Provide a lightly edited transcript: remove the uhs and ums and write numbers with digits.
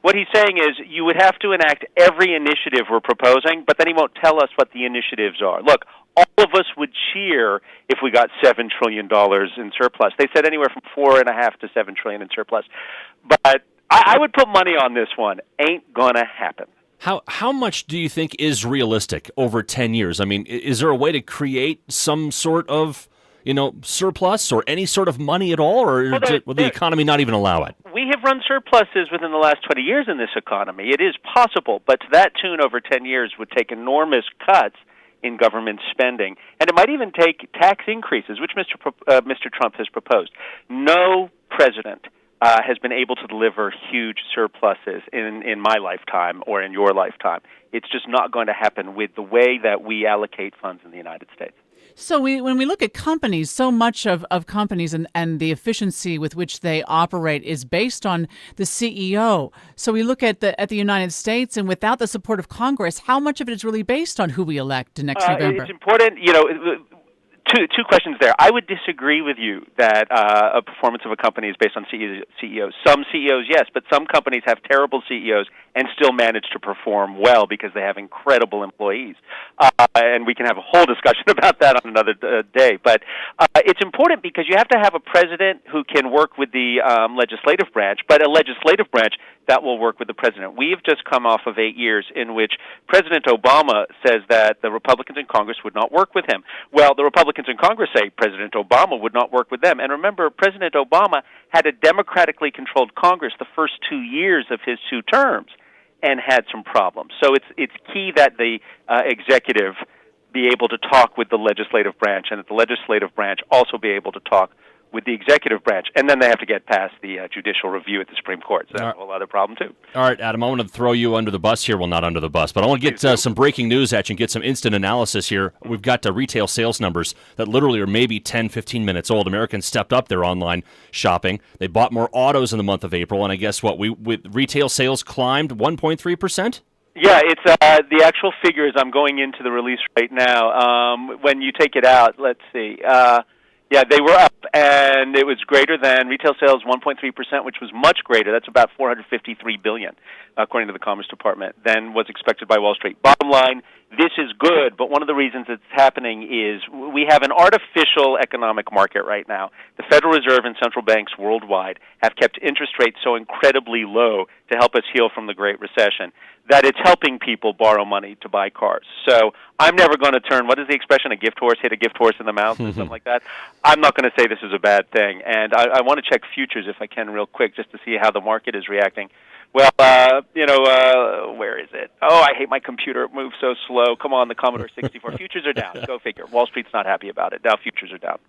What he's saying is you would have to enact every initiative we're proposing, but then he won't tell us what the initiatives are. Look, all of us would cheer if we got $7 trillion in surplus. They said anywhere from $4.5 to $7 trillion in surplus. But I would put money on this one. Ain't gonna happen. How much do you think is realistic over 10 years? I mean, is there a way to create some sort of, surplus or any sort of money at all, or will the economy not even allow it? We have run surpluses within the last 20 years in this economy. It is possible, but to that tune over 10 years would take enormous cuts in government spending, and it might even take tax increases, which Mr. Trump has proposed. No president has been able to deliver huge surpluses in my lifetime or in your lifetime. It's just not going to happen with the way that we allocate funds in the United States. So when we look at companies, so much of companies and the efficiency with which they operate is based on the CEO. So we look at the United States, and without the support of Congress, how much of it is really based on who we elect next November? It's important, Two questions there. I would disagree with you that a performance of a company is based on CEOs. Some CEOs, yes, but some companies have terrible CEOs and still manage to perform well because they have incredible employees. And we can have a whole discussion about that on another day. But it's important because you have to have a president who can work with the legislative branch, but a legislative branch that will work with the president. We have just come off of 8 years in which President Obama says that the Republicans in Congress would not work with him. Well, the Republicans in Congress say President Obama would not work with them. And remember, President Obama had a democratically controlled Congress the first 2 years of his 2 terms and had some problems. So it's key that the executive be able to talk with the legislative branch and that the legislative branch also be able to talk with the executive branch, and then they have to get past the judicial review at the Supreme Court. So that's a whole other problem, too. All right, Adam, I want to throw you under the bus here. Well, not under the bus, but I want to get some breaking news at you and get some instant analysis here. We've got retail sales numbers that literally are maybe 10, 15 minutes old. Americans stepped up their online shopping. They bought more autos in the month of April, and I guess with retail sales climbed 1.3%? Yeah, it's the actual figures. I'm going into the release right now. When you take it out, let's see. Yeah, they were up, and it was greater than retail sales, 1.3%, which was much greater. That's about $453 billion, according to the Commerce Department, than was expected by Wall Street. Bottom line, this is good, but one of the reasons it's happening is we have an artificial economic market right now. The Federal Reserve and central banks worldwide have kept interest rates so incredibly low to help us heal from the Great Recession that it's helping people borrow money to buy cars. So I'm never going to turn, what is the expression, hit a gift horse in the mouth or something like that. I'm not going to say this is a bad thing. And I want to check futures if I can real quick just to see how the market is reacting. Well, where is it? Oh, I hate my computer. It moves so slow. Come on, the Commodore 64. Futures are down. Go figure. Wall Street's not happy about it. Now futures are down.